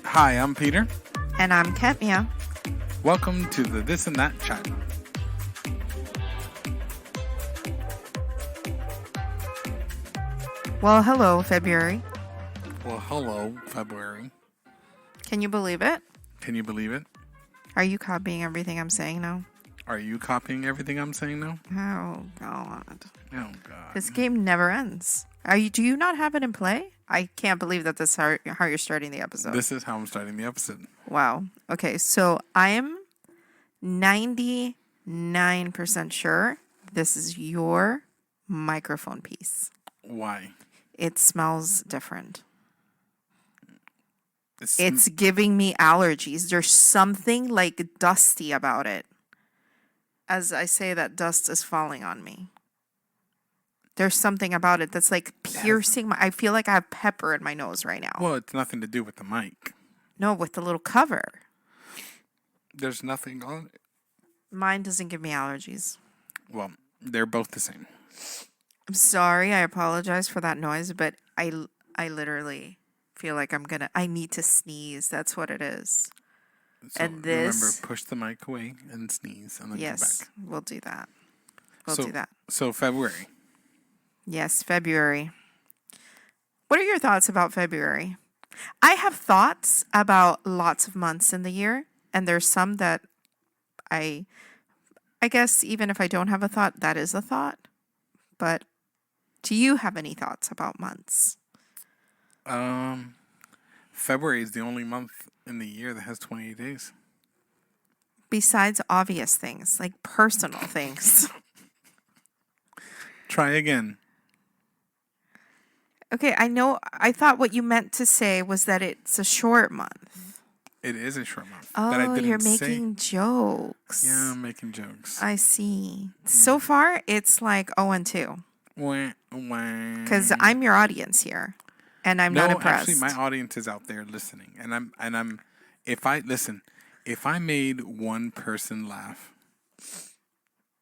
Hi, I'm Peter. And I'm Kemia. Welcome to the This and That Chat. Well, hello, February. Well, hello, February. Can you believe it? Can you believe it? Are you copying everything I'm saying now? Are you copying everything I'm saying now? Oh, God. Oh, God. This game never ends. Do you not have it in play? I can't believe that this is how you're starting the episode. This is how I'm starting the episode. Wow. Okay, so I am 99% sure this is your microphone piece. Why? It smells different. It's giving me allergies. There's something like dusty about it. As I say that dust is falling on me. There's something about it that's like piercing I feel like I have pepper in my nose right now. Well, it's nothing to do with the mic. No, with the little cover. There's nothing on it. Mine doesn't give me allergies. Well, they're both the same. I'm sorry. I apologize for that noise, but I literally feel like I need to sneeze. That's what it is. So and this. Remember, push the mic away and sneeze and then come back. We'll do that. We'll do that. So February. Yes, February. What are your thoughts about February? I have thoughts about lots of months in the year, and there's some that I guess even if I don't have a thought, that is a thought. But do you have any thoughts about months? February is the only month in the year that has 28 days. Besides obvious things, like personal things. Try again. Okay, I know. I thought what you meant to say was that it's a short month. It is a short month. Oh, that I didn't you're making jokes. Yeah, I'm making jokes. I see. So far, it's like 0-2. Because I'm your audience here, and I'm not impressed. Actually, my audience is out there listening, and I'm. If I made one person laugh,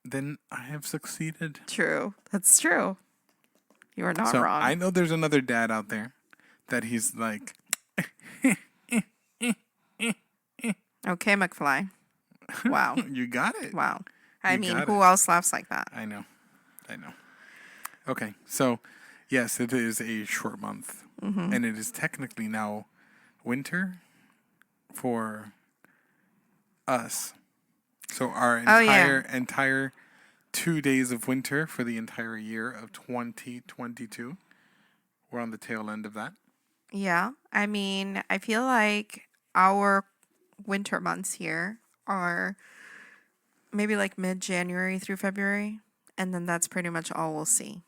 then I have succeeded. True, that's true. You are not wrong. I know there's another dad out there that he's like. Okay, McFly. Wow. You got it. Wow. I mean, who else laughs like that? I know. Okay, so yes, it is a short month, and it is technically now winter for us. So our entire 2 days of winter for the entire year of 2022. We're on the tail end of that. Yeah, I mean, I feel like our winter months here are maybe like mid-January through February, and then that's pretty much all we'll see.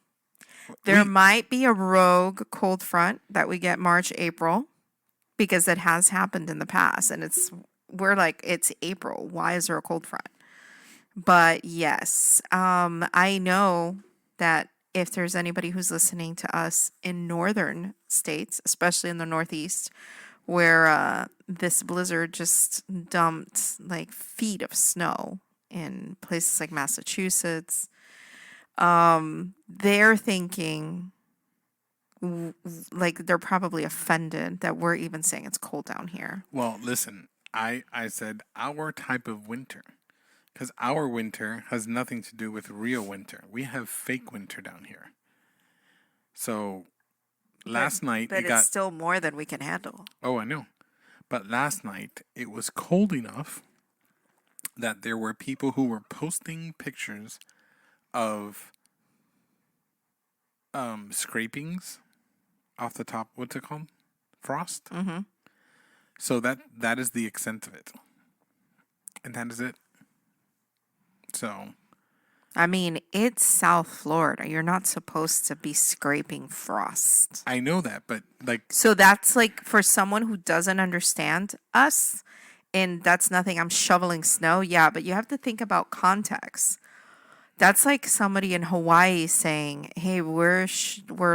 There might be a rogue cold front that we get March, April, because it has happened in the past, and we're like, it's April. Why is there a cold front? But yes, I know that if there's anybody who's listening to us in northern states, especially in the Northeast, where this blizzard just dumped like feet of snow in places like Massachusetts, they're thinking, like, they're probably offended that we're even saying it's cold down here. Well, listen, I said our type of winter. Because our winter has nothing to do with real winter. We have fake winter down here. So last night it's still more than we can handle. Oh, I know. But last night it was cold enough that there were people who were posting pictures of scrapings off the top. What's it called? Frost? Mm-hmm. So that is the extent of it. And that is it. So, I mean, it's South Florida. You're not supposed to be scraping frost. I know that, but like... So that's like, for someone who doesn't understand us, and that's nothing, I'm shoveling snow. Yeah, but you have to think about context. That's like somebody in Hawaii saying, hey, we're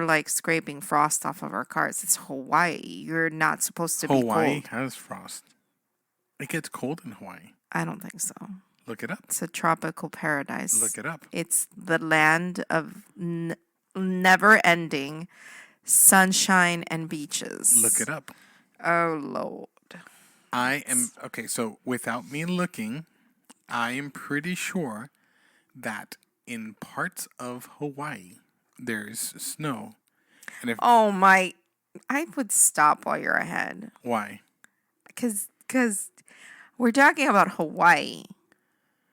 like scraping frost off of our cars. It's Hawaii. You're not supposed to be cold. Hawaii has frost. It gets cold in Hawaii. I don't think so. Look it up. It's a tropical paradise. Look it up. It's the land of never-ending sunshine, and beaches. Look it up. Oh, Lord. I am okay. So without me looking, I am pretty sure that in parts of Hawaii there's snow, and if Oh, my. I would stop while you're ahead. why? Because we're talking about Hawaii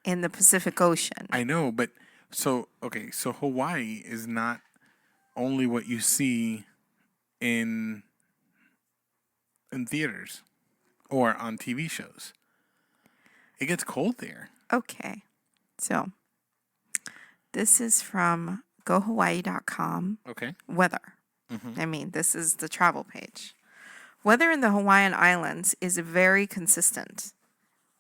in the Pacific Ocean. I know, but so okay. So Hawaii is not only what you see in theaters or on TV shows. It gets cold there. Okay. So this is from gohawaii.com. Okay. Weather. I mean, this is the travel page. Weather in the Hawaiian Islands is very consistent,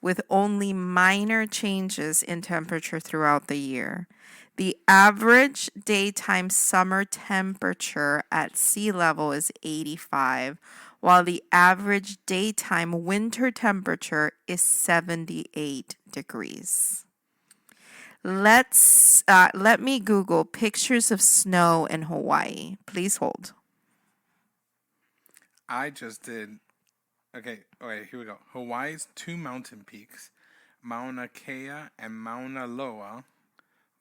with only minor changes in temperature throughout the year. The average daytime summer temperature at sea level is 85, while the average daytime winter temperature is 78 degrees. Let me Google pictures of snow in Hawaii. Please hold. I just did. Okay. Okay. Here we go. Hawaii's two mountain peaks, Mauna Kea and Mauna Loa,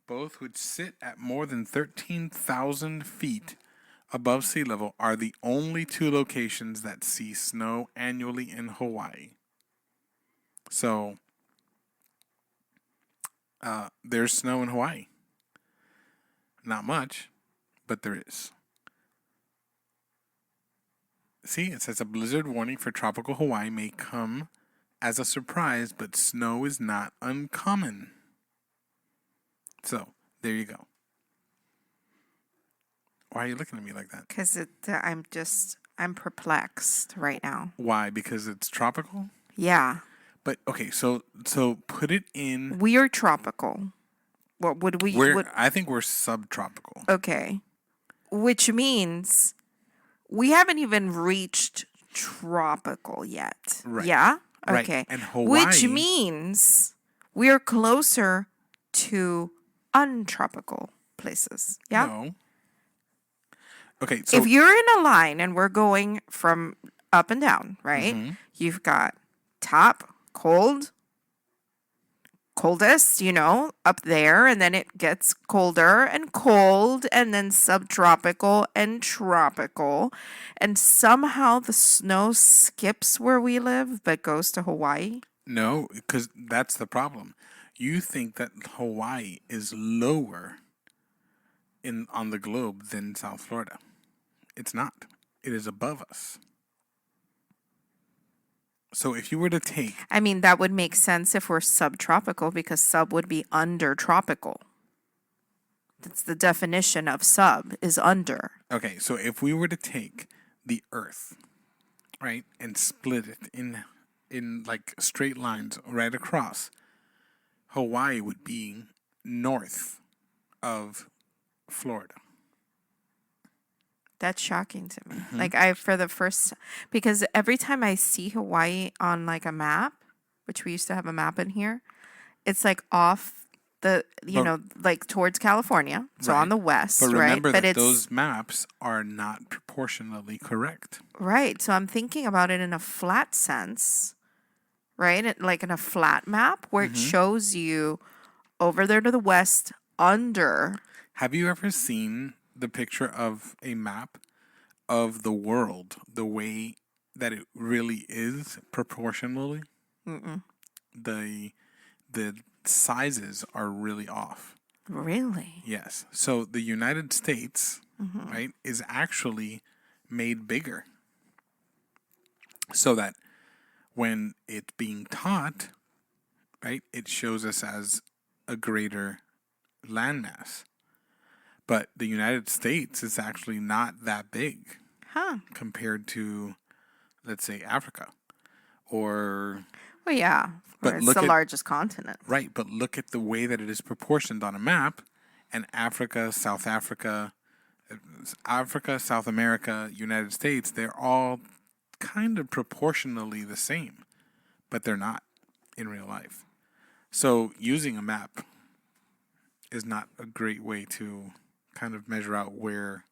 both which sit at more than 13,000 feet above sea level, are the only two locations that see snow annually in Hawaii. So, there's snow in Hawaii. Not much, but there is. See, it says a blizzard warning for tropical Hawaii may come as a surprise, but snow is not uncommon. So, there you go. Why are you looking at me like that? Because I'm perplexed right now. Why? Because it's tropical? Yeah. But okay, so put it in. We are tropical. What would we? I think we're subtropical. Okay. Which means we haven't even reached tropical yet. Right. Yeah? Right. Okay. And Hawaii. Which means we're closer to untropical places. Yeah? No. Okay, so If you're in a line and we're going from up and down, right? Mm-hmm. You've got top, coldest, up there, and then it gets colder and cold, and then subtropical and tropical. And somehow the snow skips where we live but goes to Hawaii. no, because that's the problem. You think that Hawaii is lower on the globe than South Florida. It's not. It is above us. So if you were to take... I mean, that would make sense if we're subtropical, because sub would be under tropical. That's the definition of sub, is under. Okay, so if we were to take the Earth, right, and split it in like straight lines right across, Hawaii would be north of Florida. That's shocking to me. Mm-hmm. Because every time I see Hawaii on like a map, which we used to have a map in here, it's like off like towards California. So right. on the west, but remember right? that those maps are not proportionally correct. Right. So I'm thinking about it in a flat sense, right? Like in a flat map where it shows you over there to the west under. Have you ever seen the picture of a map of the world the way that it really is proportionally? Mm-mm. The sizes are really off. Really? Yes. So the United States, right, is actually made bigger so that when it's being taught, right, it shows us as a greater landmass. But the United States is actually not that big compared to, let's say, Africa. Or... Well, yeah. But it's the largest continent. Right, but look at the way that it is proportioned on a map. And Africa, South Africa, South America, United States, they're all kind of proportionally the same. But they're not in real life. So using a map is not a great way to kind of measure out where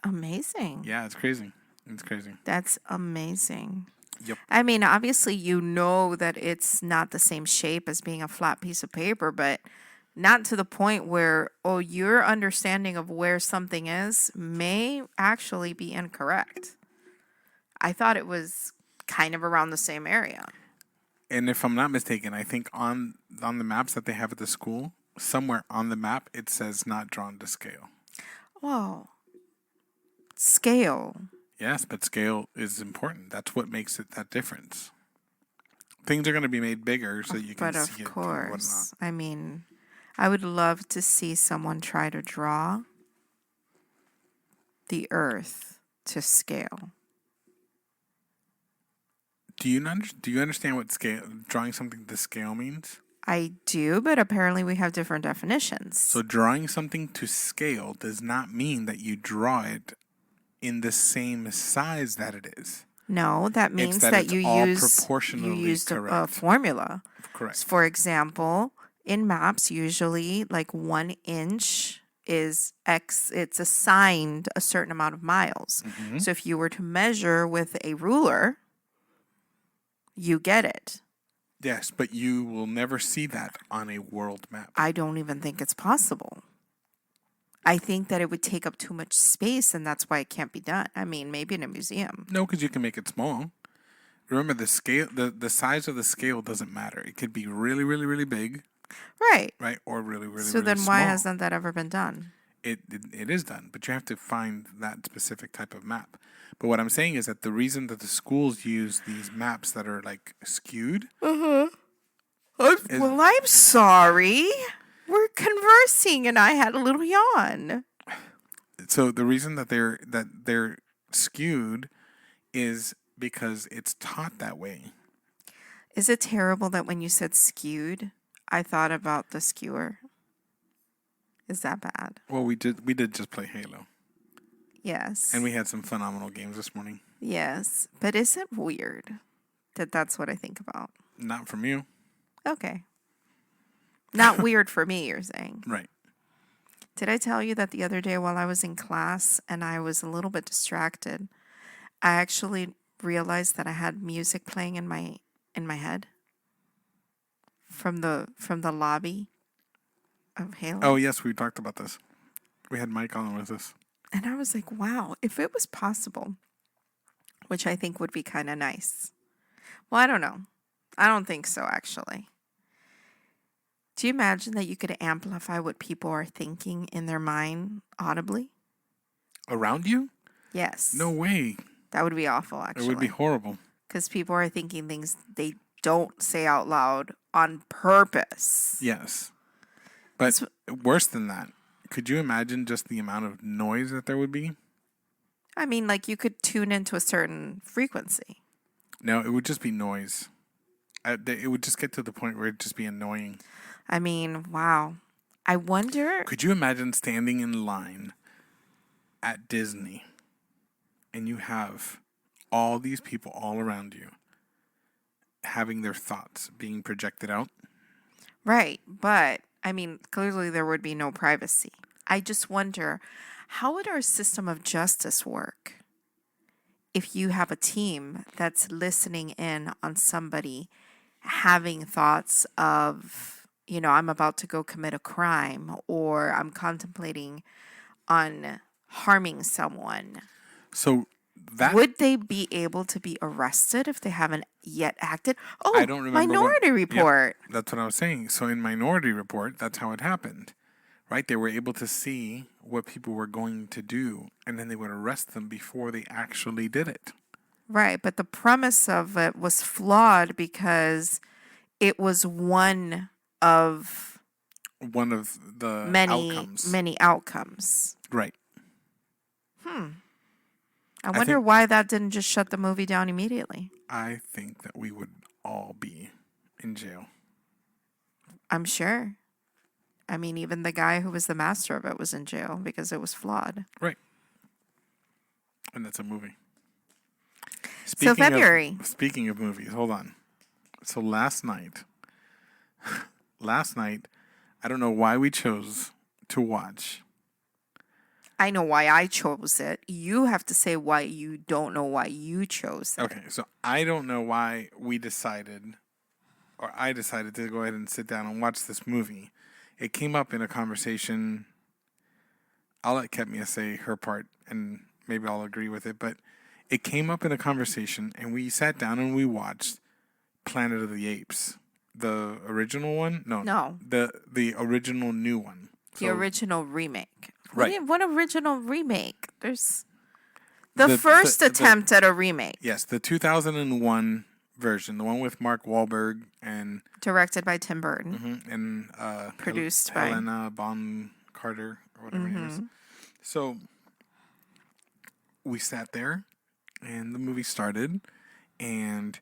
amazing. Yeah, it's crazy. It's crazy. That's amazing. Yep. I mean, obviously, you know that it's not the same shape as being a flat piece of paper, but not to the point where, oh, your understanding of where something is may actually be incorrect. I thought it was kind of around the same area. And if I'm not mistaken, I think on the maps that they have at the school, somewhere on the map it says not drawn to scale. Whoa. Scale. Yes, but scale is important. That's what makes it that difference. Things are going to be made bigger so that you can But see of it and whatnot. course, I mean, I would love to see someone try to draw the earth to scale. Do you understand what drawing something to scale means? I do, but apparently we have different definitions. So drawing something to scale does not mean that you draw it in the same size that it is. No, that means that that it's you all use proportionally a correct. formula. Correct. For example, in maps, usually like 1 inch is X, it's assigned a certain amount of miles. Mm-hmm. So if you were to measure with a ruler, you get it. Yes, but you will never see that on a world map. I don't even think it's possible. I think that it would take up too much space, and that's why it can't be done. I mean, maybe in a museum. No, because you can make it small. Remember, the scale, the size of the scale doesn't matter. It could be really, really, really big, Right. right, or really, really, So really then why small. hasn't that ever been done? It is done, but you have to find that specific type of map. But what I'm saying is that the reason that the schools use these maps that are like skewed. Well, I'm sorry. We're conversing, and I had a little yawn. So the reason that they're skewed is because it's taught that way. Is it terrible that when you said skewed, I thought about the skewer? Is that bad? Well, we did just play Halo. Yes. And we had some phenomenal games this morning. Yes. But is it weird that that's what I think about? Not from you. Okay. Not weird for me, you're saying. Right. Did I tell you that the other day while I was in class and I was a little bit distracted, I actually realized that I had music playing in my head from the lobby of Halo. Oh, yes, we talked about this. We had Mike on with us. And I was like, wow, if it was possible, which I think would be kind of nice. Well, I don't know. I don't think so, actually. Do you imagine that you could amplify what people are thinking in their mind audibly? Around you? Yes. No way. That would be awful, actually. It would be horrible. Because people are thinking things they don't say out loud on purpose. Yes. But worse than that, could you imagine just the amount of noise that there would be? I mean, like you could tune into a certain frequency. No, it would just be noise. It would just get to the point where it'd just be annoying. I mean, wow. I wonder. Could you imagine standing in line at Disney and you have all these people all around you having their thoughts being projected out? Right. But, I mean, clearly there would be no privacy. I just wonder, how would our system of justice work if you have a team that's listening in on somebody having thoughts of, you know, I'm about to go commit a crime or I'm contemplating on harming someone? So that would they be able to be arrested if they haven't yet acted? Oh, I don't remember Minority Report. Yep, that's what I was saying. So in Minority Report, that's how it happened. Right? They were able to see what people were going to do, and then they would arrest them before they actually did it. Right, but the premise of it was flawed because it was one of the many outcomes. Right. I wonder why that didn't just shut the movie down immediately. I think that we would all be in jail. I'm sure. I mean, even the guy who was the master of it was in jail because it was flawed. Right. And that's a movie. February. Speaking of movies, hold on. So last night, I don't know why we chose to watch I know why I chose it. You have to say why you don't know why you chose it. Okay, so I don't know why we decided, or I decided to go ahead and sit down and watch this movie. It came up in a conversation. I'll let Ketmia say her part, and maybe I'll agree with it. But it came up in a conversation, and we sat down and we watched Planet of the Apes, the original one. No. the original new one. The original remake. Right. What original remake? There's the first attempt at a remake. Yes, the 2001 version, the one with Mark Wahlberg and directed by Tim Burton and produced by Helena Bonham Carter or whatever her name is. So we sat there, and the movie started, and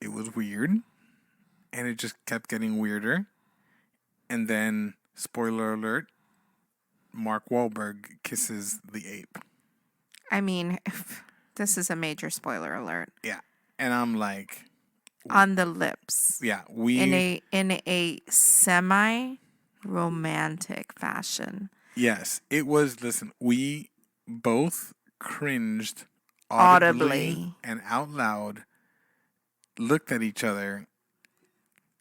it was weird, and it just kept getting weirder, and then spoiler alert. Mark Wahlberg kisses the ape. I mean, this is a major spoiler alert. Yeah. And I'm like, on the lips. Yeah, in a semi romantic fashion. Yes, it was. Listen, we both cringed audibly and out loud, looked at each other,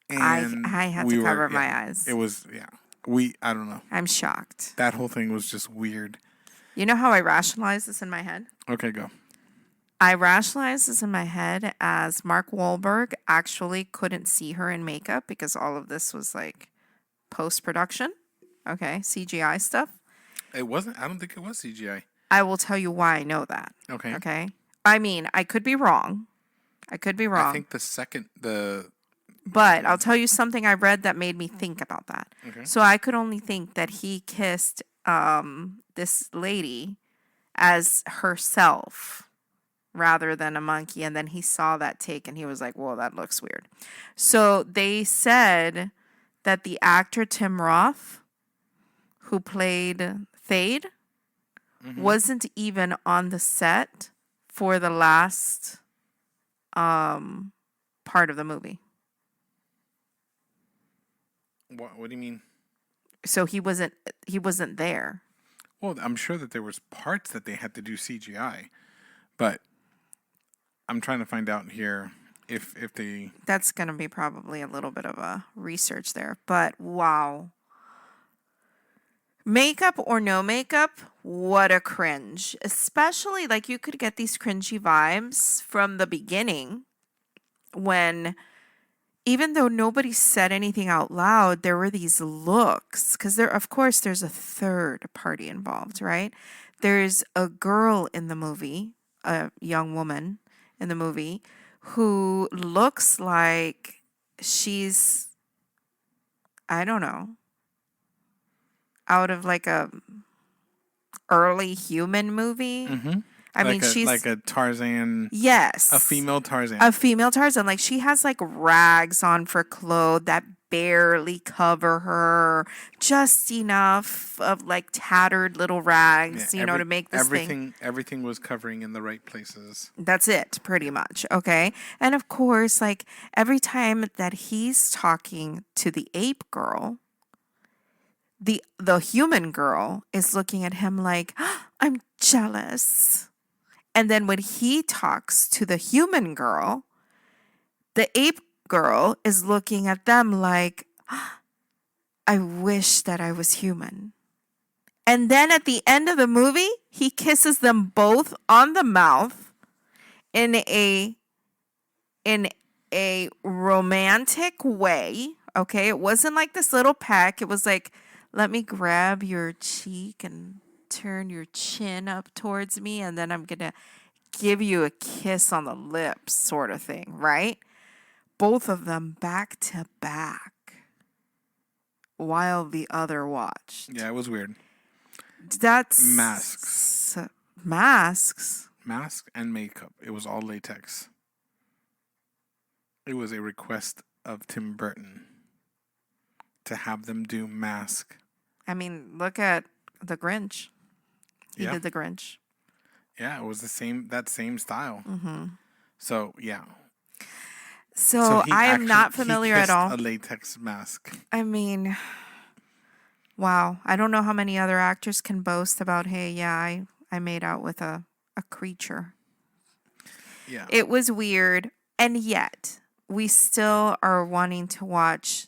and I had to cover my eyes. It was I don't know. I'm shocked. That whole thing was just weird. You know how I rationalize this in my head? Okay, go. I rationalize this in my head as Mark Wahlberg actually couldn't see her in makeup because all of this was like post-production. Okay, CGI stuff. It wasn't. I don't think it was CGI. I will tell you why I know that. Okay. Okay. I mean, I could be wrong. I think But I'll tell you something I read that made me think about that. Okay. So I could only think that he kissed this lady as herself rather than a monkey. And then he saw that take and he was like, whoa, that looks weird. So they said that the actor Tim Roth, who played Thade, wasn't even on the set for the last part of the movie. What do you mean? So he wasn't there. Well, I'm sure that there was parts that they had to do CGI, but I'm trying to find out here if they. That's going to be probably a little bit of a research there, but wow. Makeup or no makeup, what a cringe. Especially like you could get these cringy vibes from the beginning when, even though nobody said anything out loud, there were these looks. Because of course, there's a third party involved, right? There's a girl in the movie, a young woman in the movie, who looks like she's, I don't know, out of like a early human movie. I mean, she's like a Tarzan. Yes. A female Tarzan. Like she has like rags on for clothes that barely cover her, just enough of like tattered little rags, to make this thing. Everything was covering in the right places. That's it, pretty much. Okay. And of course, like every time that he's talking to the ape girl, the human girl is looking at him like, I'm jealous. And then when he talks to the human girl, the ape girl is looking at them like, I wish that I was human. And then at the end of the movie, he kisses them both on the mouth in a romantic way. Okay, it wasn't like this little peck. It was like, let me grab your cheek and turn your chin up towards me, and then I'm going to give you a kiss on the lips sort of thing, right? Both of them back to back while the other watched. Yeah, it was weird. That's... Masks. Masks? Mask and makeup. It was all latex. It was a request of Tim Burton to have them do mask. I mean, look at the Grinch. He did the Grinch. Yeah, it was that same style. So, yeah. So I am not familiar at all. A latex mask. I mean, Wow. I don't know how many other actors can boast about, hey, yeah, I made out with a creature. Yeah. It was weird. And yet, we still are wanting to watch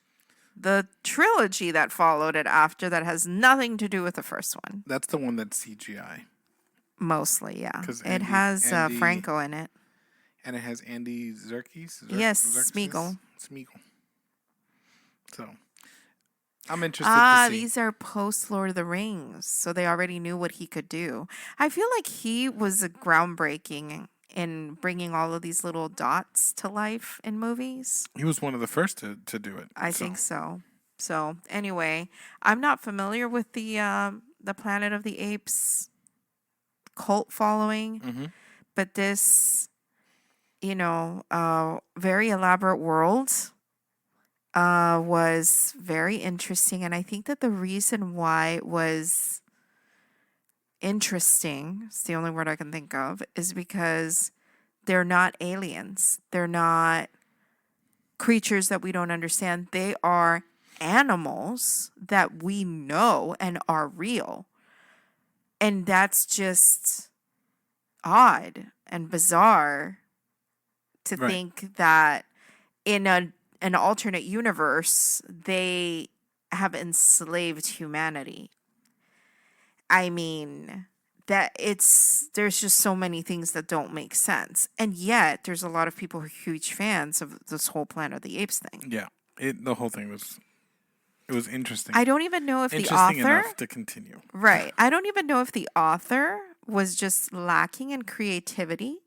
the trilogy that followed it after that has nothing to do with the first one. That's the one that's CGI. Mostly, yeah. Because It has Franco in it. And it has Andy Serkis. Yes, Smeagol. Smeagol. So, I'm interested to see. These are post Lord of the Rings, so they already knew what he could do. I feel like he was a groundbreaking in bringing all of these little dots to life in movies. He was one of the first to do it. I think so. So anyway, I'm not familiar with the Planet of the Apes cult following, but this, very elaborate world was very interesting. And I think that the reason why it was interesting, it's the only word I can think of, is because they're not aliens. They're not creatures that we don't understand. They are animals that we know and are real. And that's just odd and bizarre to think that in an alternate universe, they have enslaved humanity. I mean, there's just so many things that don't make sense. And yet there's a lot of people who are huge fans of this whole Planet of the Apes thing. Yeah. The whole thing was interesting. I don't even know if the Interesting author enough to continue. Right. I don't even know if the author was just lacking in creativity,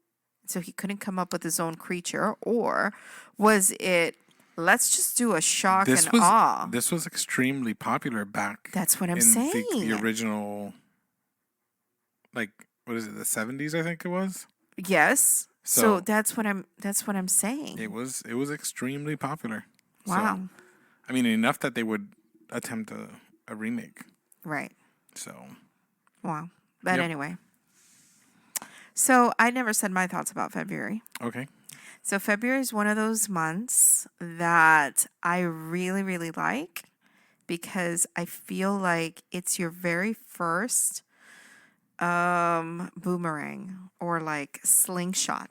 so he couldn't come up with his own creature, or was it, let's just do a shock and awe. This was extremely popular back. That's what I'm saying. The original, like, what is it? The 70s, I think it was. Yes. So that's what I'm saying. It was extremely popular. Wow. So, I mean, enough that they would attempt a remake. Right. So. Wow. But anyway. So I never said my thoughts about February. Okay. So February is one of those months that I really, really like because I feel like it's your very first boomerang or like slingshot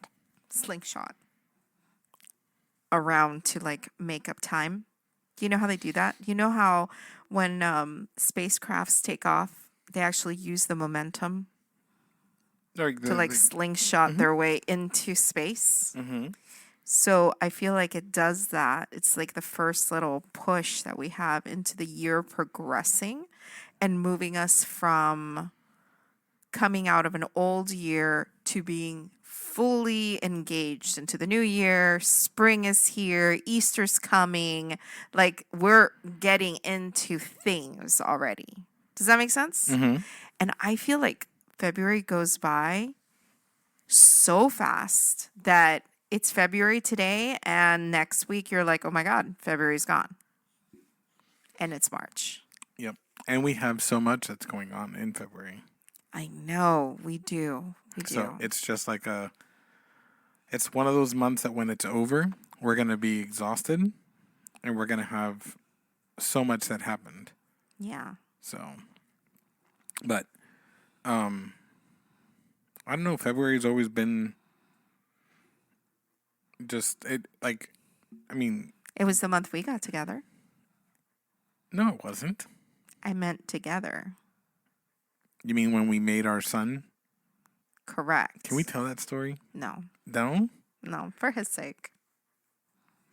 around to like make up time. You know how they do that? You know how when spacecrafts take off, they actually use the momentum to slingshot their way into space? Mm-hmm. So I feel like it does that. It's like the first little push that we have into the year progressing and moving us from coming out of an old year to being fully engaged into the new year. Spring is here. Easter's coming. Like we're getting into things already. Does that make sense? Mm-hmm. And I feel like February goes by so fast that it's February today and next week you're like, oh my God, February's gone. And it's March. Yep. And we have so much that's going on in February. I know. We do. So it's just like it's one of those months that when it's over, we're going to be exhausted and we're going to have so much that happened. Yeah. So, but, I don't know. February's always been just, it was the month we got together. No, it wasn't. I meant together. You mean when we made our son? Correct. Can we tell that story? No. No? No, for his sake.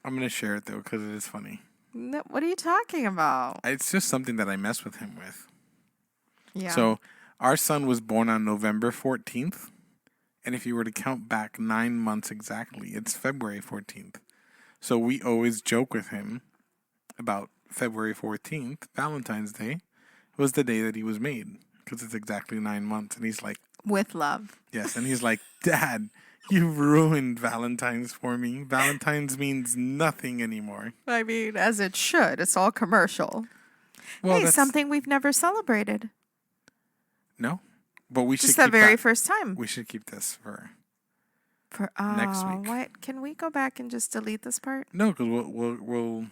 I'm going to share it, though, because it is funny. No, what are you talking about? It's just something that I mess with him with. Yeah. So, our son was born on November 14th. And if you were to count back 9 months exactly, it's February 14th. So, we always joke with him about February 14th, Valentine's Day, was the day that he was made. Because it's exactly 9 months. And he's like... With love. Yes, and he's like, Dad, you ruined Valentine's for me. Valentine's means nothing anymore. I mean, as it should. It's all commercial. Well, hey, something we've never celebrated. No, but we should just the very first time. We should keep this for next week. What? Can we go back and just delete this part? No, because we'll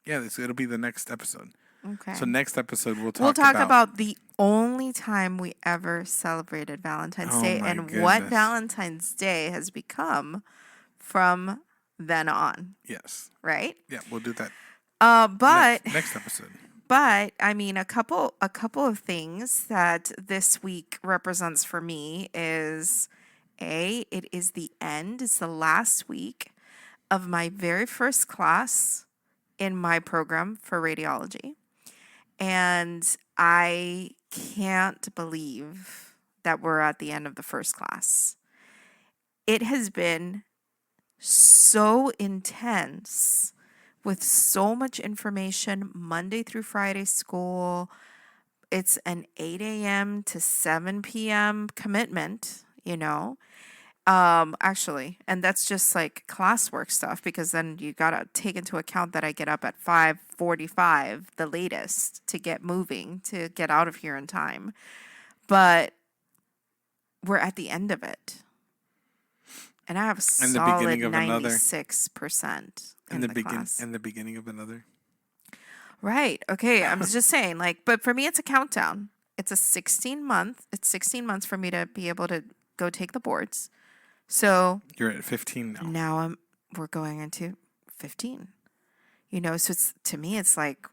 yeah, it'll be the next episode. Okay. So next episode we'll We'll talk talk about the only time we ever celebrated Valentine's Oh Day my and what goodness. Valentine's Day has become from then on, Yes. right? Yeah, we'll do that But next episode. but I mean a couple of things that this week represents for me is it is the end, it's the last week of my very first class in my program for radiology. And I can't believe that we're at the end of the first class. It has been so intense with so much information, Monday through Friday school. It's an 8 a.m. to 7 p.m. commitment, you know. Actually, and that's just like classwork stuff because then you gotta take into account that I get up at 5:45, the latest, to get moving, to get out of here in time. But we're at the end of it. And I have a And the solid beginning of another. 96% in the class. And the beginning of another. Right. Okay. I'm just saying, like, but for me, it's a countdown. It's 16 months for me to be able to go take the boards. So You're at 15 now. now we're going into 15. You know, so it's, to me, it's like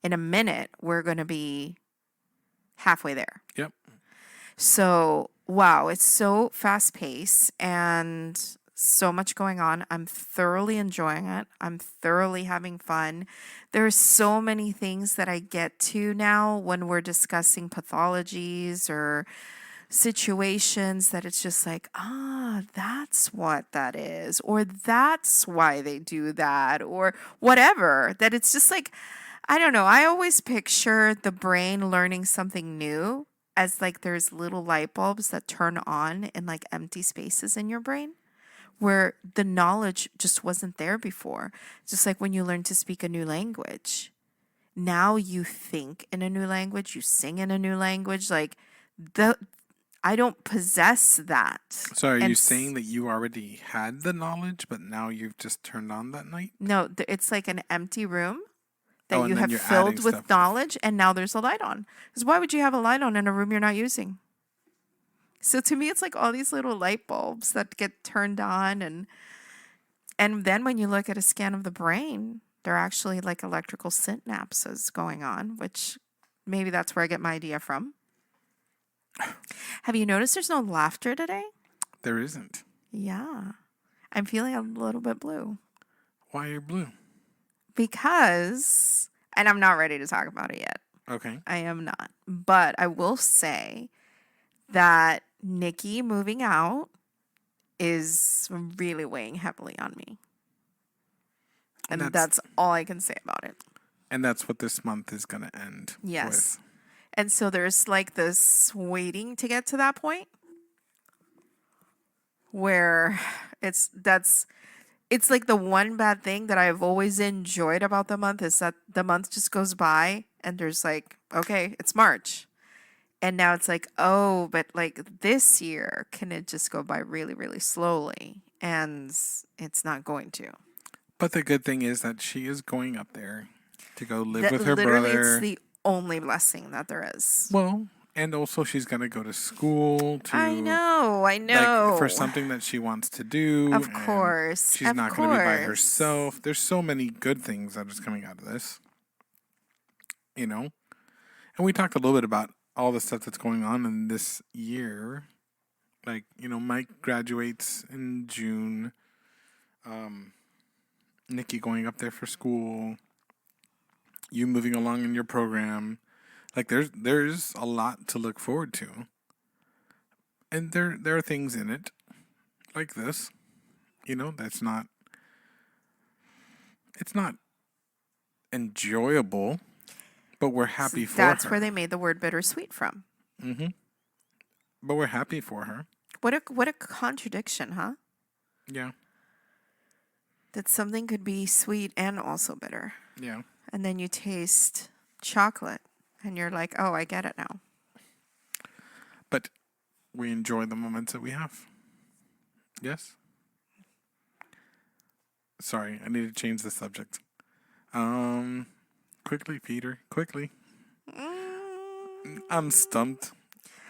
in a minute, we're going to be halfway there. Yep. So, wow, it's so fast paced and so much going on. I'm thoroughly enjoying it. I'm thoroughly having fun. There's so many things that I get to now when we're discussing pathologies or situations that it's just like, that's what that is, or that's why they do that, or whatever. That it's just like, I don't know. I always picture the brain learning something new as like there's little light bulbs that turn on in like empty spaces in your brain where the knowledge just wasn't there before. Just like when you learn to speak a new language. Now you think in a new language, you sing in a new language. Like I don't possess that. So are you saying that you already had the knowledge, but now you've just turned on that night? No, it's like an empty room that you and have you're filled adding with stuff. knowledge, and now there's a light on. Because why would you have a light on in a room you're not using? So to me, it's like all these little light bulbs that get turned on, and then when you look at a scan of the brain, there are actually like electrical synapses going on, which maybe that's where I get my idea from. Have you noticed there's no laughter today? There isn't. Yeah. I'm feeling a little bit blue. Why are you blue? Because, and I'm not ready to talk about it yet. Okay. I am not. But I will say that Nikki moving out is really weighing heavily on me. And that's all I can say about it. And that's what this month is going to end Yes. with. And so there's like this waiting to get to that point where it's like the one bad thing that I've always enjoyed about the month is that the month just goes by and there's like, okay, it's March. And now it's like, oh, but like this year, can it just go by really, really slowly? And it's not going to. But the good thing is that she is going up there to go live with her literally, brother. it's the only blessing that there is. Well, and also she's going to go to school to... I know. Like, for something that she wants to do. Of course. She's not going to be by herself. There's so many good things that is coming out of this. You know? And we talked a little bit about all the stuff that's going on in this year. Like, you know, Mike graduates in June. Nikki going up there for school. You moving along in your program. Like, there's a lot to look forward to. And there are things in it like this. You know, it's not enjoyable, but we're happy for her. That's where they made the word bittersweet from. Mm-hmm. But we're happy for her. What a contradiction, huh? Yeah. That something could be sweet and also bitter. Yeah. And then you taste chocolate and you're like, oh, I get it now. But we enjoy the moments that we have. Yes? Sorry, I need to change the subject. Quickly, Peter. Quickly. Mm. I'm stumped.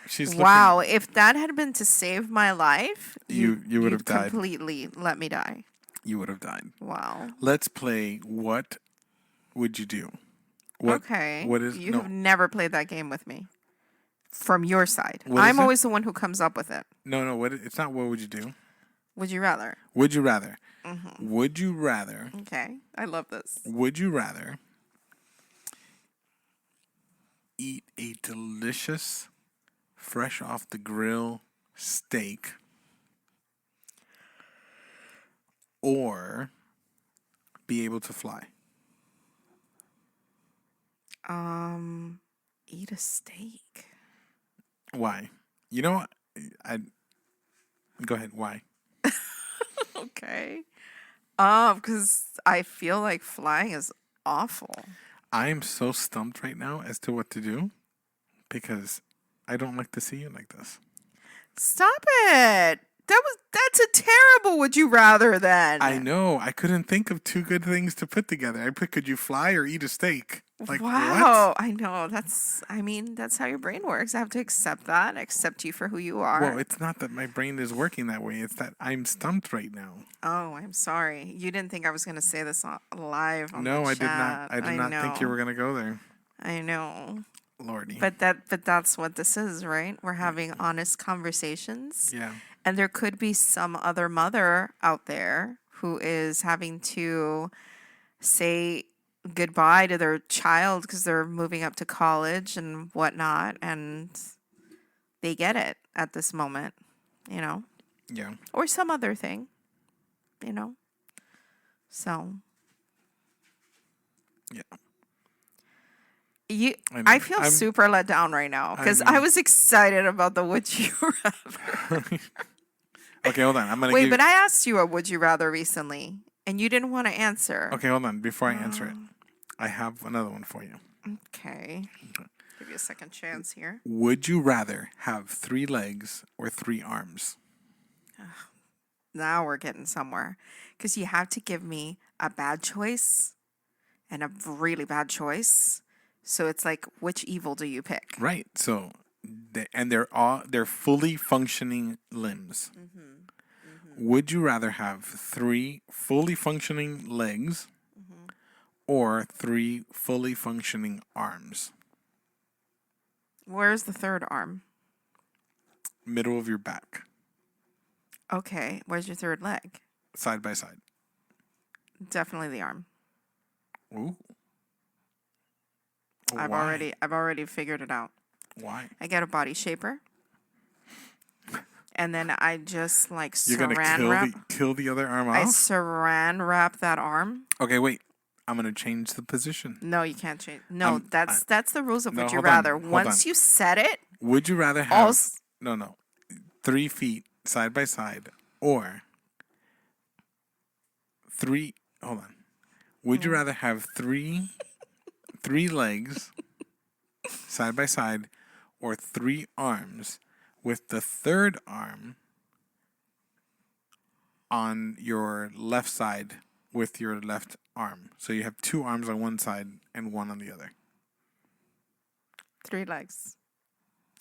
She's Wow, if that had been to save my life, You would have you'd died. completely let me die. You would have died. Wow. Let's play What Would You Do? What, Okay. What is... You No. have never played that game with me. From your side. What I'm is it? always the one who comes up with it. No. It's not what would you do. Would you rather? Would you rather? Mm-hmm. Would you rather... Okay. I love this. Would you rather eat a delicious, fresh off the grill steak or be able to fly? Eat a steak. Why? You know what? Go ahead. Why? Okay. Because I feel like flying is awful. I am so stumped right now as to what to do because I don't like to see you like this. Stop it. That's a terrible would you rather then. I know. I couldn't think of two good things to put together. I put could you fly or eat a steak? Like, wow. what? I know. That's how your brain works. I have to accept that. Accept you for who you are. Well, it's not that my brain is working that way. It's that I'm stumped right now. Oh, I'm sorry. You didn't think I was going to say this live on No, the I did not. chat. I did not think you were going to go there. I know. Lordy. But that's what this is, right? We're having honest conversations. Yeah. And there could be some other mother out there who is having to say goodbye to their child because they're moving up to college and whatnot, and they get it at this moment, Yeah. or some other thing, So. Yeah. I feel super let down right now because I was excited about the would you rather. Okay, hold on. I'm gonna Wait, but I asked you a would you rather recently, and you didn't want to answer. Okay, hold on. Before I answer it, I have another one for you. Okay. Give you a second chance here. Would you rather have 3 legs or 3 arms? Now we're getting somewhere, because you have to give me a bad choice and a really bad choice. So it's like, which evil do you pick? Right. So, they're fully functioning limbs. Would you rather have 3 fully functioning legs or 3 fully functioning arms? Where's the third arm? Middle of your back. Okay. Where's your third leg? Side by side. Definitely the arm. Ooh. I've Why? already figured it out. Why? I get a body shaper. And then I just You're gonna kill the other arm off? I saran wrap that arm. Okay, wait. I'm gonna change the position. No, you can't change. No, that's the rules of No, would you hold on, rather. hold Once on. you set it, Would you rather have no 3 feet side by side or 3? Hold on. Would you rather have 3 legs side by side or 3 arms with the third arm on your left side with your left arm? So you have 2 arms on one side and 1 on the other. 3 legs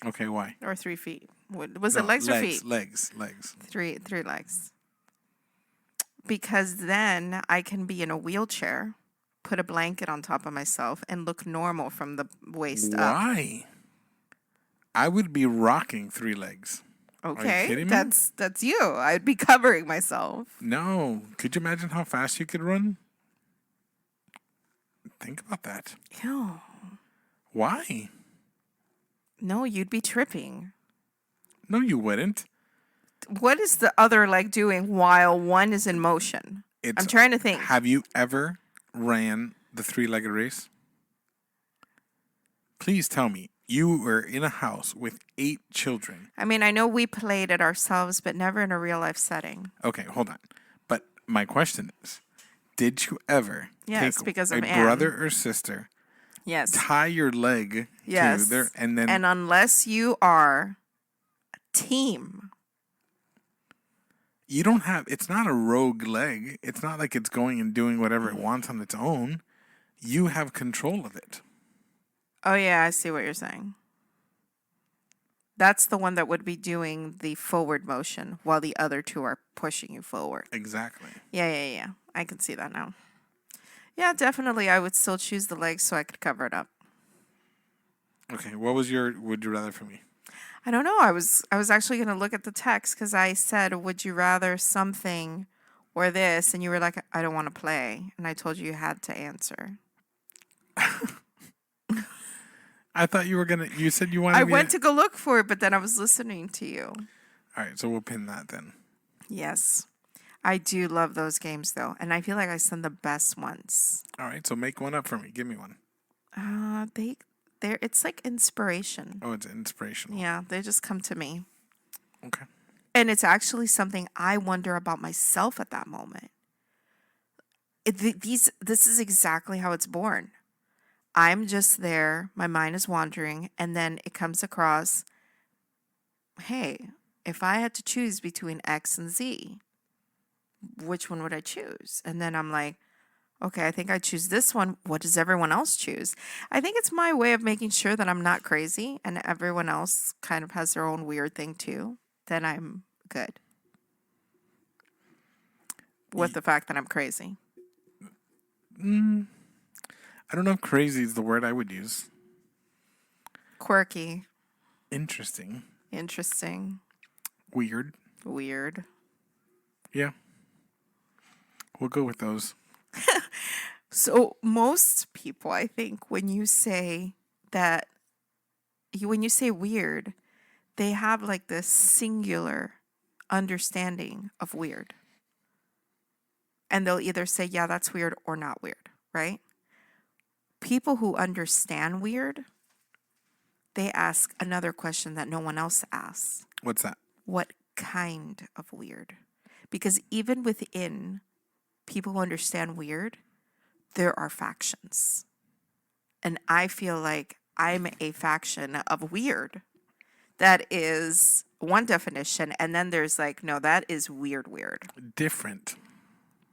Okay, why? or 3 feet. Was it legs or feet? Legs. 3 legs. Because then I can be in a wheelchair, put a blanket on top of myself, and look normal from the waist up. Why? I would be rocking 3 legs. Okay, Are you kidding me? that's you. I'd be covering myself. No. Could you imagine how fast you could run? Think about that. Ew. Why? No, you'd be tripping. No, you wouldn't. What is the other leg doing while one is in motion? I'm trying to think. Have you ever ran the 3-legged race? Please tell me. You were in a house with 8 children. I mean, I know we played it ourselves, but never in a real life setting. Okay, hold on. But my question is, did you ever Yes, take because a of Anne. brother or sister, Yes. tie your leg Yes. to their, and then... And unless you are a team. You don't have... It's not a rogue leg. It's not like it's going and doing whatever it wants on its own. you have control of it. Oh, yeah, I see what you're saying. That's the one that would be doing the forward motion while the other two are pushing you forward. Exactly. Yeah. I can see that now. Yeah, definitely. I would still choose the legs so I could cover it up. Okay, what was your would you rather for me? I don't know. I was actually going to look at the text because I said, would you rather something or this? And you were like, I don't want to play. And I told you had to answer. I thought you said you wanted I me went to go look for it, but then I was listening to you. All right, so we'll pin that then. Yes. I do love those games, though. And I feel like I send the best ones. All right, so make one up for me. Give me one. It's like inspiration. Oh, it's inspirational. Yeah, they just come to me. Okay. And it's actually something I wonder about myself at that moment. This is exactly how it's born. I'm just there, my mind is wandering, and then it comes across, hey, if I had to choose between X and Z, which one would I choose? And then I'm like, okay, I think I choose this one. What does everyone else choose? I think it's my way of making sure that I'm not crazy and everyone else kind of has their own weird thing too. Then I'm good with the fact that I'm crazy. I don't know if crazy is the word I would use. Quirky. Interesting. Weird. Yeah. We'll go with those. So most people, I think, when you say weird, they have like this singular understanding of weird. And they'll either say, yeah, that's weird or not weird, right? People who understand weird, they ask another question that no one else asks. What's that? What kind of weird? Because even within people who understand weird, there are factions. And I feel like I'm a faction of weird. That is one definition. And then there's like, no, that is weird. Different.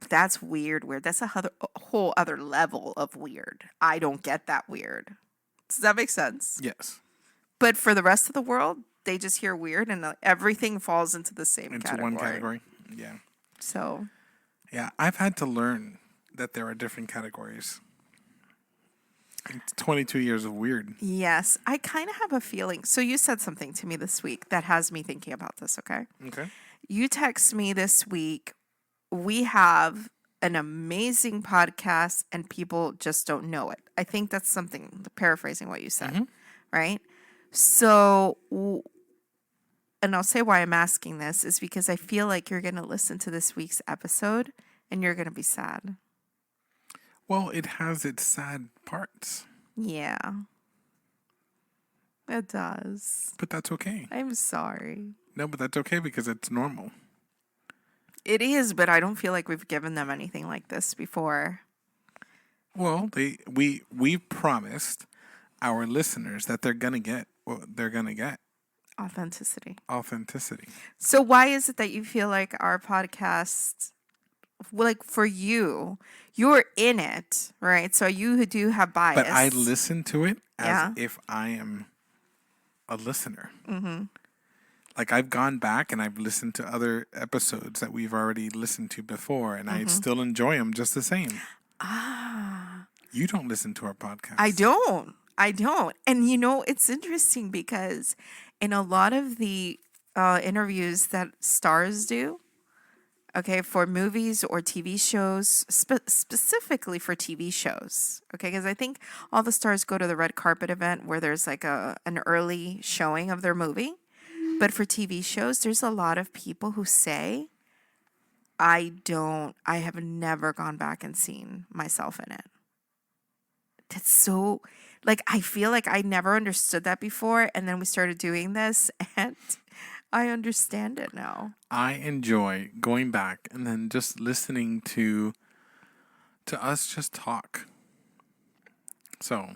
That's weird. That's a whole other level of weird. I don't get that weird. Does that make sense? Yes. But for the rest of the world, they just hear weird and everything falls into the same category. Into one category. Yeah. So. Yeah, I've had to learn that there are different categories. It's 22 years of weird. Yes, I kind of have a feeling. So you said something to me this week that has me thinking about this, okay? Okay. You text me this week, we have an amazing podcast and people just don't know it. I think that's something, paraphrasing what you said, right? So, and I'll say why I'm asking this is because I feel like you're going to listen to this week's episode and you're going to be sad. Well, it has its sad parts. Yeah. It does. But that's okay. I'm sorry. No, but that's okay because it's normal. It is, but I don't feel like we've given them anything like this before. Well, we promised our listeners that they're gonna get what they're gonna get. Authenticity. So why is it that you feel like our podcast, like for you, you're in it, right? So you do have bias. But I listen to it as if I am a listener. Mm-hmm. Like I've gone back and I've listened to other episodes that we've already listened to before, and I still enjoy them just the same. You don't listen to our podcast. I don't. And it's interesting because in a lot of the interviews that stars do, okay, for movies or TV shows, specifically for TV shows, okay, because I think all the stars go to the red carpet event where there's like an early showing of their movie. But for TV shows, there's a lot of people who say, I have never gone back and seen myself in it. That's so, like, I feel like I never understood that before. And then we started doing this and I understand it now. I enjoy going back and then just listening to us just talk. So,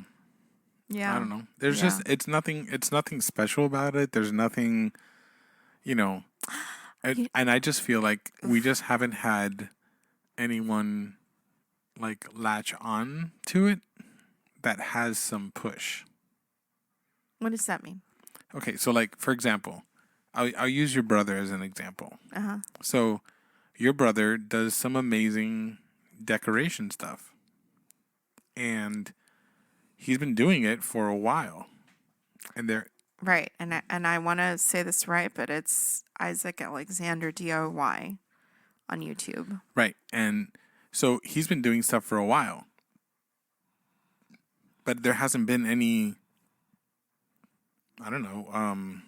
yeah, I don't know. There's just it's nothing special about it. There's nothing, and I just feel like we just haven't had anyone like latch on to it that has some push. What does that mean? Okay, so like for example, I'll use your brother as an example. Uh-huh. So your brother does some amazing decoration stuff, and he's been doing it for a while, and there. Right. And I want to say this right, but it's Isaac Alexander DIY on YouTube. Right. And so he's been doing stuff for a while. But there hasn't been any, I don't know,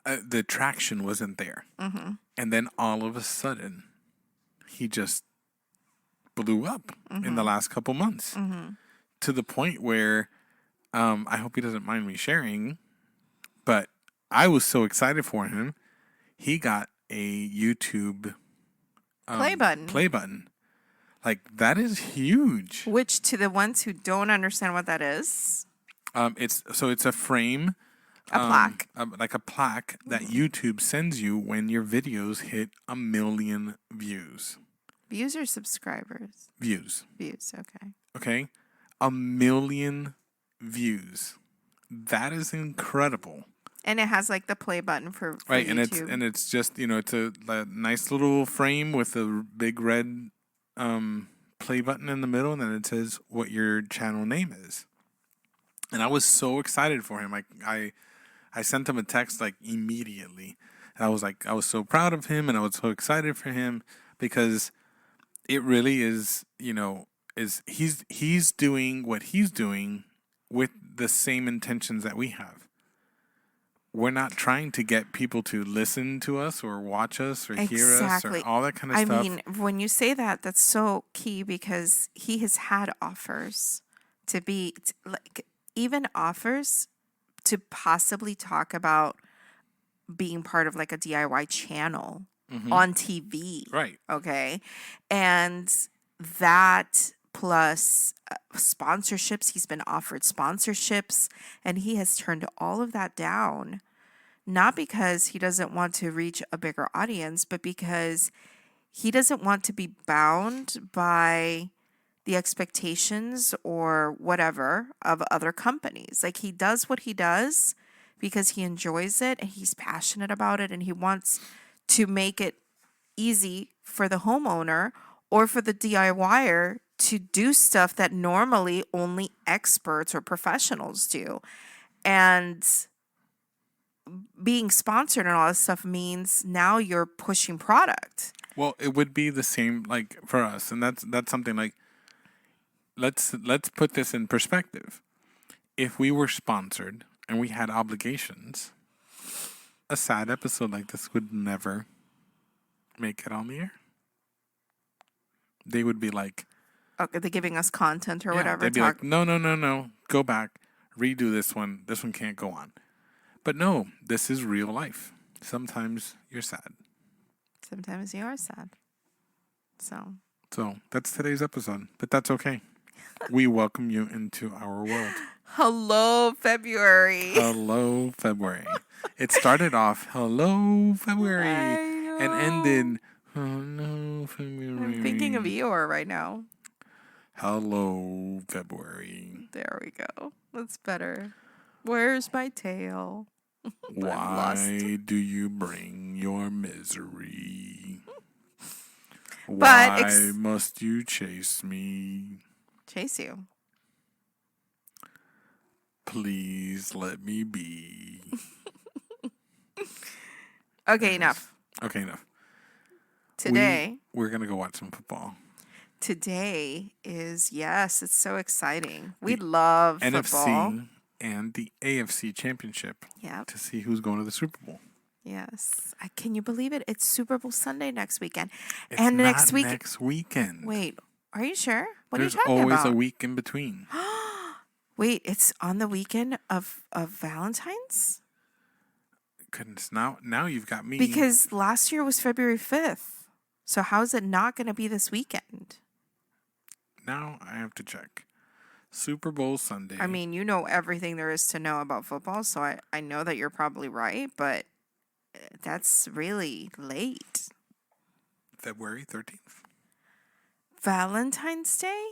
the traction wasn't there. Mm-hmm. And then all of a sudden, he just blew up in the last couple months to the point where I hope he doesn't mind me sharing, but I was so excited for him. He got a YouTube Play button. Play button. Like, that is huge. Which, to the ones who don't understand what that is, it's a frame, a plaque. like a plaque that YouTube sends you when your videos hit 1 million views. Views or subscribers? Views. Views, okay. Okay? 1 million views. That is incredible. And it has like the play button for Right, YouTube. and it's just, it's a nice little frame with a big red play button in the middle, and then it says what your channel name is. And I was so excited for him. I sent him a text like immediately. And I was so proud of him, and I was so excited for him because it really is, he's doing what he's doing with the same intentions that we have. We're not trying to get people to listen to us or watch us or hear us or all that kind of stuff. I mean, when you say that, that's so key because he has had offers to be, even offers to possibly talk about being part of like a DIY channel on TV. Right. Okay. And that plus sponsorships, he's been offered sponsorships, and he has turned all of that down. Not because he doesn't want to reach a bigger audience, but because he doesn't want to be bound by the expectations or whatever of other companies. Like, he does what he does because he enjoys it and he's passionate about it, and he wants to make it easy for the homeowner or for the DIYer to do stuff that normally only experts or professionals do. And being sponsored and all this stuff means now you're pushing product. Well, it would be the same like for us, and that's something like let's put this in perspective. If we were sponsored and we had obligations, a sad episode like this would never make it on the air. They would be like, okay, they're giving us content or whatever. They'd be like, no, go back, redo this one. This one can't go on. But no, this is real life. Sometimes you're sad. Sometimes you are sad. So that's today's episode, but that's okay. We welcome you into our world. Hello, February. Hello, February. It started off, hello, February, and ended, hello, February. I'm thinking of Eeyore right now. Hello, February. There we go. That's better. Where's my tail? Why do you bring your misery? But Why must you chase me? Chase you. Please let me be. Okay, enough. Okay, enough. Today, we're going to go watch some football. Today is, yes, it's so exciting. We love football. NFC and the AFC Championship. Yeah. To see who's going to the Super Bowl. Yes. Can you believe it? It's Super Bowl Sunday next weekend. It's not next weekend. Wait, are you sure? What There's are you talking about? There's always a week in between. Wait, it's on the weekend of Valentine's? Goodness, now you've got me. Because last year was February 5th. So how is it not going to be this weekend? Now I have to check. Super Bowl Sunday. I mean, you know everything there is to know about football, so I know that you're probably right, but that's really late. February 13th. Valentine's Day?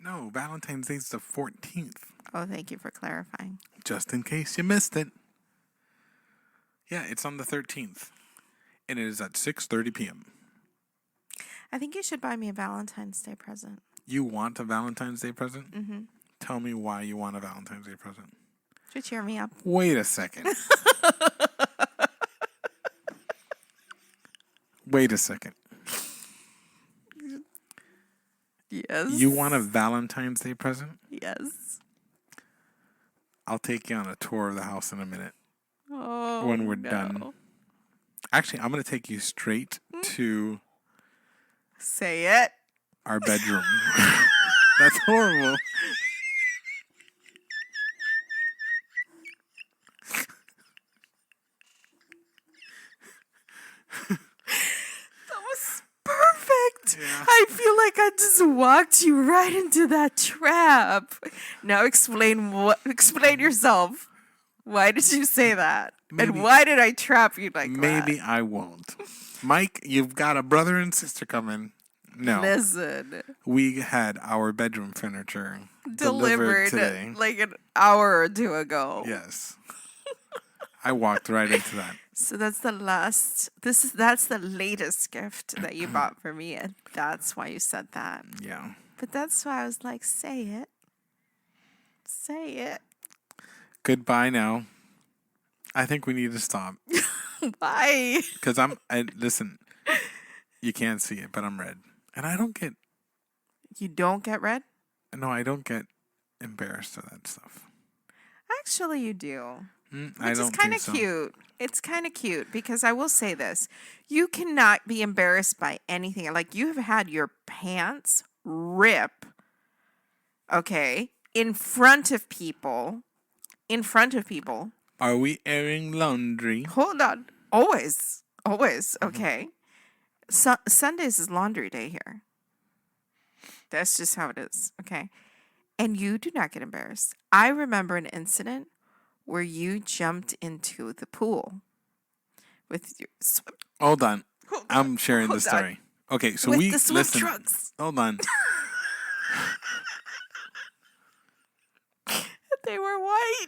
No, Valentine's Day's the 14th. Oh, thank you for clarifying. Just in case you missed it. Yeah, it's on the 13th. And it is at 6:30 p.m. I think you should buy me a Valentine's Day present. You want a Valentine's Day present? Mm-hmm. Tell me why you want a Valentine's Day present. To cheer me up. Wait a second. Wait a second. Yes. You want a Valentine's Day present? Yes. I'll take you on a tour of the house in a minute. Oh, when we're done. Actually, I'm going to take you straight to Say it. our bedroom. That's horrible. That was perfect. Yeah. I feel like I just walked you right into that trap. Now explain yourself. Why did you say that? And why did I trap you like that? Maybe I won't. Mike, you've got a brother and sister coming. No. Listen. We had our bedroom furniture Delivered today. like an hour or two ago. Yes. I walked right into that. So that's the last. That's the latest gift that you bought for me, and that's why you said that. Yeah. But that's why I was like, say it. Say it. Goodbye now. I think we need to stop. Why? Because listen, you can't see it, but I'm red. And I don't get, You don't get red? no, I don't get embarrassed of that stuff. Actually, you do. I Which don't is kind think of so. cute. It's kind of cute because I will say this. You cannot be embarrassed by anything. Like, you have had your pants rip, okay, in front of people. Are we airing laundry? Hold on. Always, okay. Sundays is laundry day here. That's just how it is, okay? And you do not get embarrassed. I remember an incident where you jumped into the pool with your swim. Hold on. I'm sharing the story. Okay, so with the swim listen. trunks. Hold on. They were white.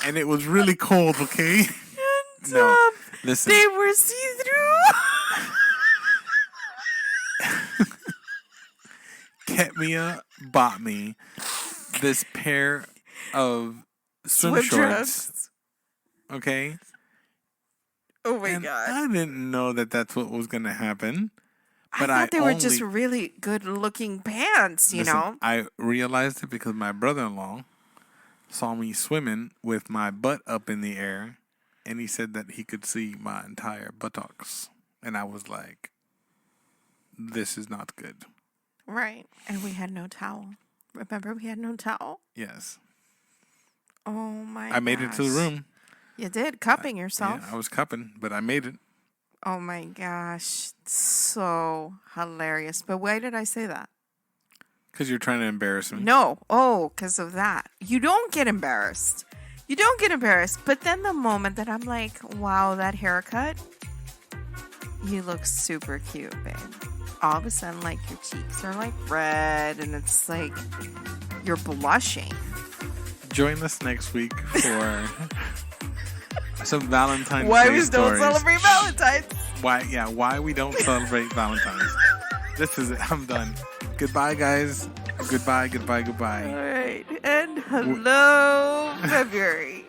And it was really cold, okay? And, No, listen. they were see-through. Ketmia bought me this pair of swim shorts. trunks. Okay? Oh my And God. I didn't know that that's what was going to happen. But I thought they were just really good-looking pants, you know? I realized it because my brother-in-law saw me swimming with my butt up in the air, and he said that he could see my entire buttocks. And I was like, this is not good. Right. And we had no towel. Remember, we had no towel? Yes. Oh my I made it to the room. You did, cupping yourself. Yeah, I was cupping, but I made it. Oh my gosh. So hilarious. But why did I say that? Because you're trying to embarrass me. No. Oh, because of that. You don't get embarrassed. But then the moment that I'm like, wow, that haircut, you look super cute, babe. All of a sudden, like, your cheeks are like red and it's like you're blushing. Join us next week for some Valentine's Day Why we stories. don't celebrate Valentine's? Why we don't celebrate Valentine's. This is it. I'm done. Goodbye, guys. Goodbye. All right. And hello, February.